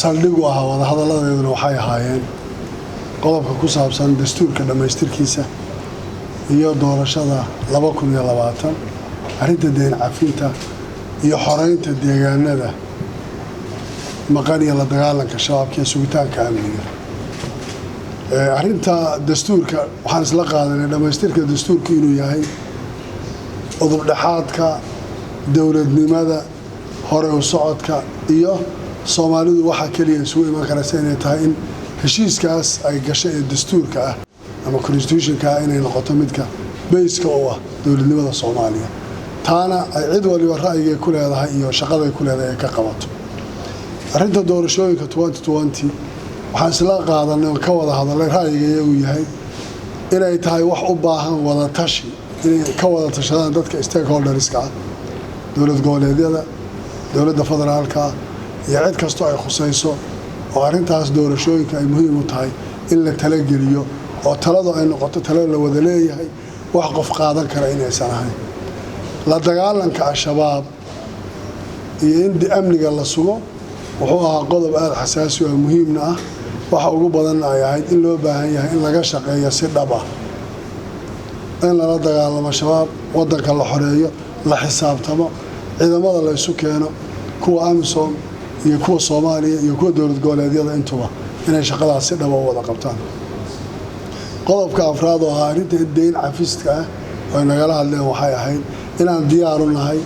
saldhig u ahaa wadahadalladeeduna waxay ahaayeen qodobka ku saabsan dastuurka dhammaystirkiisa iyo doorashada 2020 arrinta deyn cafinta iyo xoreynta deegaanada maqan iyo la dagaalanka shabaabka iyo sugitaanka amniga. Arrinta dastuurka waxaan isla qaadanay dhammaystirka dastuurka inuu yahay udub dhaxaadka dowladnimada hore u socodka iyo Soomaalidu waxa kaliya isugu iman karaysa inay tahay in heshiiskaas ay gashay ee dastuurka ah ama constitutionka inay noqoto midka base-ka u ah dowladnimada Soomaaliya taana ay cid waliba ra'yiga ku leedahay iyo shaqada ku leedahay ay ka qabato. Arrinta doorashooyinka 2020 waxaan isla qaadanay oo ka wada hadalay ra'yiga uu yahay inay tahay wax u baahan wada tashi inay ka wada tashadaan dadka stakeholderska ah dowlad goboleedyada dowladda federaalka iyo cid kasto ay khusayso oo arrintaas doorashooyinka ay muhiim u tahay in la tala geliyo oo taladu ay noqoto talo la wada leeyahay wax qof qaadan kara inaysan ahayn la dagaalanka shabaab iyo in amniga la sugo wuxuu ahaa qodob aad xasaasi ah muhiimna ah waxa ugu badan ay ahayd in loo baahan yahay in laga shaqeeyo si dhab ah in la dagaalamo shabaab wadanka la xoreeyo la xisaabtamo ciidamada la isu keeno kuwa AMISOM iyo kuwa Soomaaliya iyo kuwa dowlad goboleedyada intuba inay shaqadaas si dhab ah wada qabtaan. qodobka afraad oo ah arrinta deyn cafiska ah oo nagala hadleen waxay ahayd inaan diyaar u nahay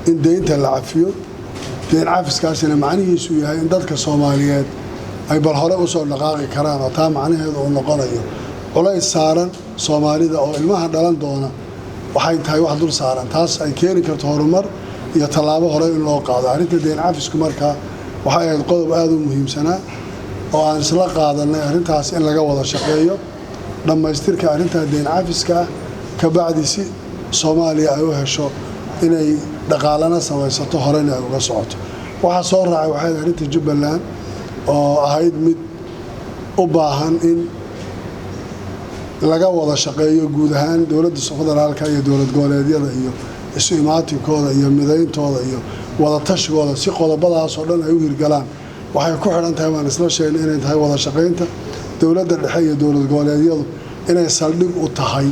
in deynta la cafiyo deyn cafiskaasina macnihiisu yahay in dadka Soomaaliyeed ay bal hore u soo dhaqaaqi karaan oo taa macnaheedu uu noqonayo culays saaran Soomaalida oo ilmaha dhalan doona waxay tahay wax dul saaran taas ay keeni karto horumar iyo tallaabo hore in loo qaado. Arrinta deyn cafisku markaa waxay ahayd qodob aad u muhiimsanaa oo aan isla qaadanay arrintaas in laga wada shaqeeyo dhammaystirka arrinta deyn cafiska ka bacdi si Soomaaliya ay u hesho inay dhaqaalana samaysato horena ay uga socoto. waxa soo raacay waxay arrinta Jubbaland oo ahayd mid u baahan in laga wada shaqeeyo guud ahaan dowladda federaalka iyo dowlad goboleedyada iyo isu imaatinkooda iyo midayntooda iyo wada tashigooda si qodobadaas oo dhan ay u hirgalaan waxay ku xiran tahay waan isla sheegnay inay tahay wada shaqeynta dowladda dhexe iyo dowlad goboleedyadu inay saldhig u tahay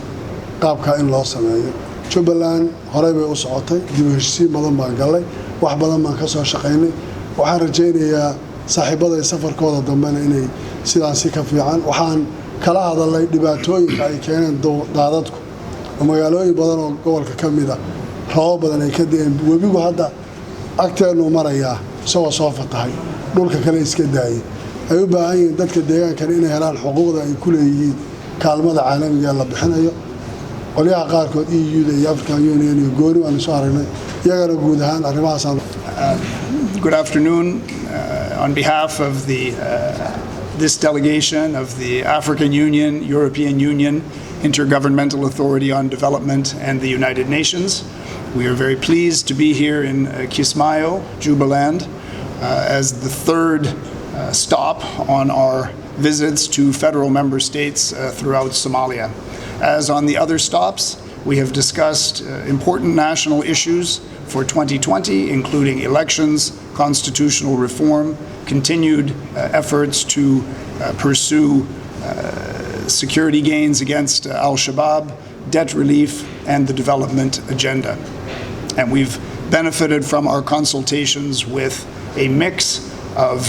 qaabka in loo sameeyo. Jubbaland horey bay u socotay dib u heshiisiin badan baan galay wax badan baan ka soo shaqeynay waxaan rajaynayaa saaxiibada safarkooda dambena inay sidaasi ka fiican waxaan kala hadalay dhibaatooyinka ay keeneen daadadku oo magaalooyin badan oo gobolka ka mid ah roob badan ay ka da'een webigu hadda agteenu marayaa soo fatahay dhulka kale iska daayay ay u baahan yihiin dadka deegaanka inay helaan xuquuqda ay ku leeyihiin kaalmada caalamiga la bixinayo qoliyaha qaarkood EU-da iyo African Union iyo gooni waan soo aragnay iyagana guud ahaan arrimahaas. Good afternoon. On behalf of this delegation of the African Union, European Union, Intergovernmental Authority on Development and the United Nations, we are very pleased to be here in Kismayo, Jubaland, as the third stop on our visits to federal member states throughout Somalia. As on the other stops, we have discussed important national issues for 2020, including elections, constitutional reform, continued efforts to pursue security gains against Al-Shabaab, debt relief, and the development agenda. And we've benefited from our consultations with a mix of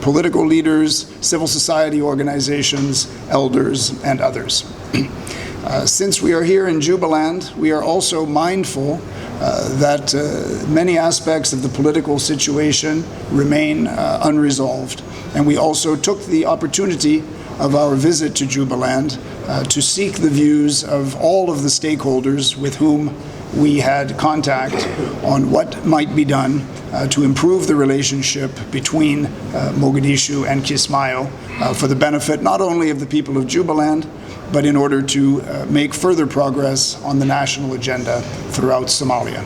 political leaders, civil society organizations, elders, and others. Since we are here in Jubaland, we are also mindful that many aspects of the political situation remain unresolved. And we also took the opportunity of our visit to Jubaland to seek the views of all of the stakeholders with whom we had contact on what might be done to improve the relationship between Mogadishu and Kismayo for the benefit not only of the people of Jubaland, but in order to make further progress on the national agenda throughout Somalia.